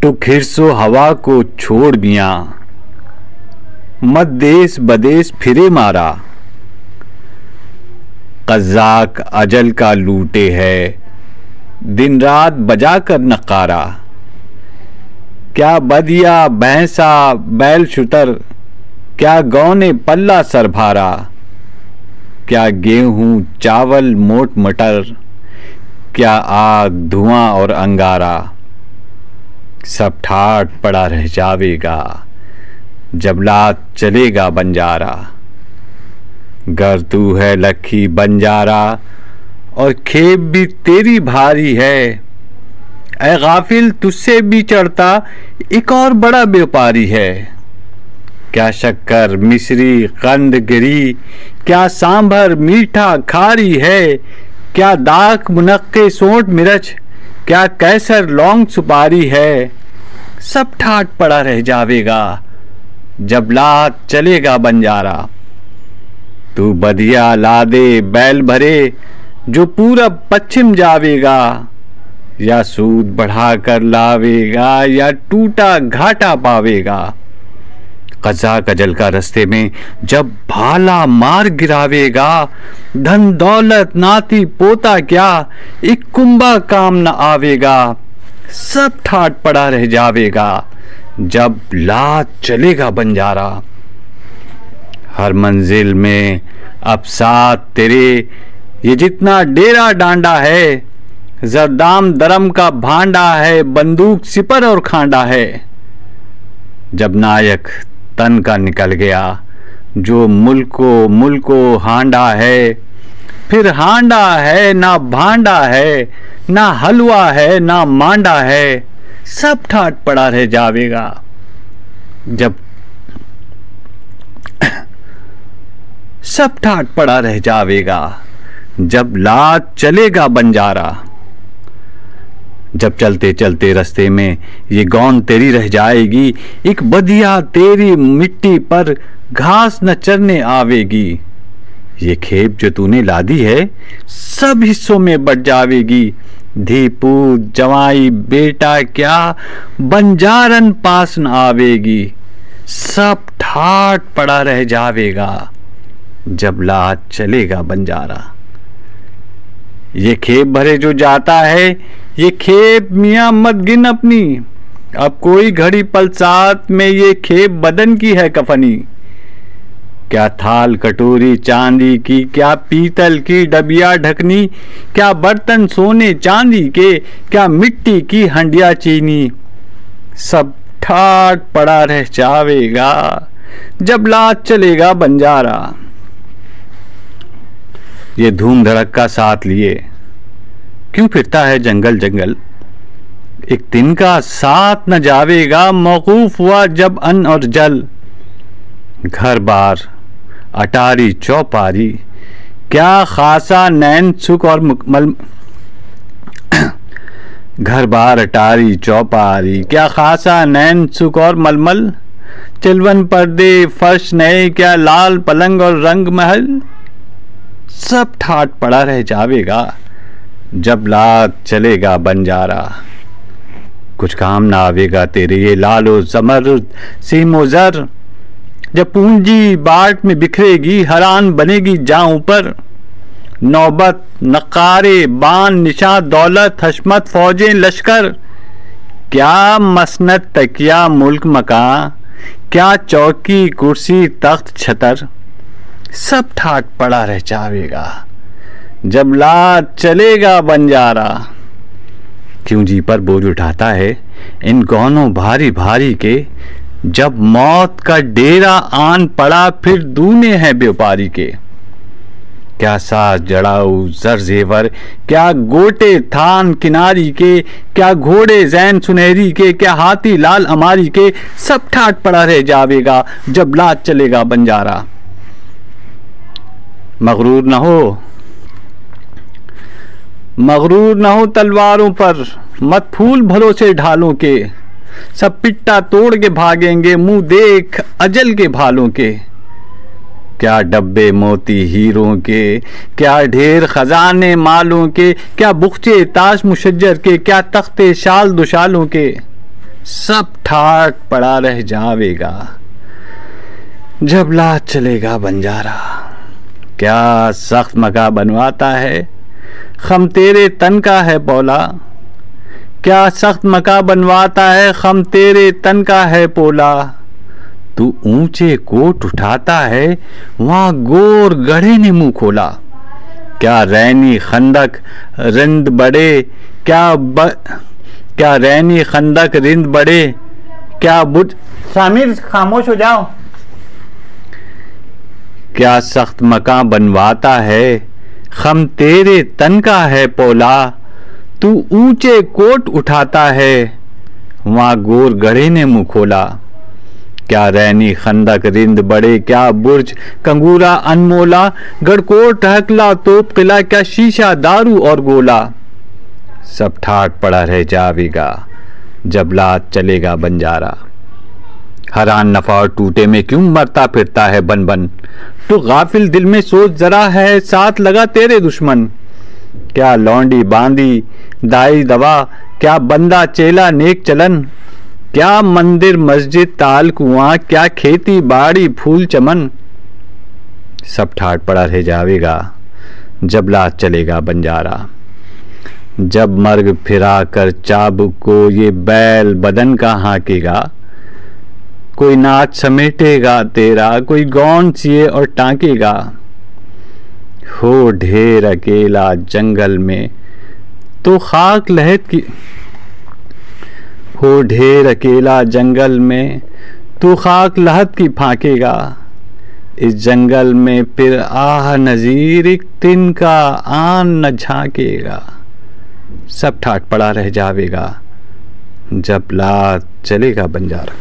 तो खिरसो हवा को छोड़ मियाँ, मत देश बदेश फिरे मारा। कज़ाक अजल का लूटे है, दिन रात बजा कर नकारा। क्या बदिया भैंसा बैल शुतर, क्या गौ ने पल्ला सरभारा। क्या गेहूं चावल मोट मटर, क्या आग धुआं और अंगारा। सब ठाट पड़ा रह जावेगा, जब लात चलेगा बंजारा। गर तू है लखी बंजारा, और खेप भी तेरी भारी है। ऐ गाफिल तुझसे भी चढ़ता एक और बड़ा व्यापारी है। क्या शक्कर मिश्री कंद गिरी, क्या सांभर मीठा खारी है। क्या दाख मुनक्के सोंठ मिर्च, क्या कैसर लौंग सुपारी है। सब ठाट पड़ा रह जावेगा, जब लात चलेगा बंजारा। तू बदिया लादे बैल भरे, जो पूरब पश्चिम जावेगा। या सूद बढ़ाकर लावेगा, या टूटा घाटा पावेगा। कज़ाक अजल का रस्ते में जब भाला मार गिरावेगा। धन दौलत नाती पोता क्या, एक कुंभा काम न आवेगा। सब ठाट पड़ा रह जावेगा, जब लात चलेगा बंजारा। हर मंजिल में अब साथ तेरे, ये जितना डेरा डांडा है। जरदाम दरम का भांडा है, बंदूक सिपर और खांडा है। जब नायक तन का निकल गया, जो मुल्को हांडा है। फिर हांडा है ना भांडा है, ना हलवा है ना मांडा है। सब ठाट पड़ा रह जावेगा, जब सब ठाट पड़ा रह जावेगा, जब लात चलेगा बंजारा। जब चलते चलते रास्ते में ये गौन तेरी रह जाएगी। एक बदिया तेरी मिट्टी पर घास न चरने आवेगी। ये खेप जो तूने लादी है, सब हिस्सों में बट जावेगी। धी पूत जवाई बेटा क्या, बंजारन पास न आवेगी। सब ठाट पड़ा रह जावेगा, जब लात चलेगा बंजारा। ये खेप भरे जो जाता है, ये खेप मियाँ मत गिन अपनी। अब कोई घड़ी पल साथ में ये खेप बदन की है कफनी। क्या थाल कटोरी चांदी की, क्या पीतल की डबिया ढकनी। क्या बर्तन सोने चांदी के, क्या मिट्टी की हंडिया चीनी। सब ठाट पड़ा रह जावेगा, जब लात चलेगा बंजारा। ये धूम धड़क्का साथ लिए क्यों फिरता है जंगल जंगल। एक दिन का साथ न जावेगा, मौकूफ हुआ जब अन्न और जल। घर बार अटारी चौपारी, क्या खासा नैन सुख और मल। घर बार अटारी चौपारी, क्या खासा नैन सुख और मलमल। चिलवन पर्दे फर्श नए, क्या लाल पलंग और रंग महल। सब ठाट पड़ा रह जावेगा, जब लात चलेगा बंजारा। कुछ काम ना आवेगा तेरे ये लालो ज़मरुद सीमो ज़र। जब पूंजी बाट में बिखरेगी, हरान बनेगी जाऊं पर। नौबत नकारे बान निशा दौलत हशमत फौजें लश्कर। क्या मसनत तकिया मुल्क मकां, क्या चौकी कुर्सी तख्त छतर। सब ठाट पड़ा रह जावेगा, जब लात चलेगा बंजारा। क्यों जी पर बोझ उठाता है इन गौनों भारी भारी के। जब मौत का डेरा आन पड़ा, फिर दूने हैं व्यापारी के। क्या साज जड़ाऊ जर जेवर, क्या गोटे थान किनारी के। क्या घोड़े जैन सुनहरी के, क्या हाथी लाल अमारी के। सब ठाट पड़ा रह जावेगा, जब लात चलेगा बंजारा। मगरूर न हो तलवारों पर, मत फूल भरोसे ढालों के। सब पिट्टा तोड़ के भागेंगे, मुंह देख अजल के भालों के। क्या डब्बे मोती हीरों के, क्या ढेर खजाने मालों के। क्या बुख्चे ताज मुशज्जर के, क्या तख्ते शाल दुशालों के। सब ठाट पड़ा रह जावेगा जब लात चलेगा बंजारा। क्या सख्त मका बनवाता है खम तेरे तन का है पोला, क्या सख्त मका बनवाता है खम तेरे तन का है पोला। तू ऊंचे कोट उठाता है वहां गोर गढ़े ने मुंह खोला। क्या रैनी खंदक रिंद बड़े क्या रैनी खंदक रिंद बड़े क्या बुझ। शामिर खामोश हो जाओ। क्या सख्त मकान बनवाता है खम तेरे तन का है पोला। तू ऊंचे कोट उठाता है वहां गोर गढ़े ने मुंह खोला। क्या रैनी खंदक रिंद बड़े क्या बुर्ज कंगूरा अनमोला। गढ़कोट हकला तोप किला क्या शीशा दारू और गोला। सब ठाट पड़ा रह जावेगा जब लात चलेगा बंजारा। हरान नफा और टूटे में क्यों मरता फिरता है बन बन। तो गाफिल दिल में सोच जरा है साथ लगा तेरे दुश्मन। क्या लौंडी बांदी दाई दवा क्या बंदा चेला नेक चलन। क्या मंदिर मस्जिद ताल कुआं क्या खेती बाड़ी फूल चमन। सब ठाट पड़ा रह जावेगा जब लात चलेगा बंजारा। जब मर्ग फिरा कर चाबुक को ये बैल बदन का हाँकेगा। कोई नाच समेटेगा तेरा कोई गौन सिए और टांकेगा। हो ढेर अकेला जंगल में तो खाक लहद की। हो ढेर अकेला जंगल में तू खाक लहद की फांकेगा। इस जंगल में फिर आह नजीर एक दिन का आन न झांकेगा। सब ठाट पड़ा रह जावेगा जब लात चलेगा बंजारा।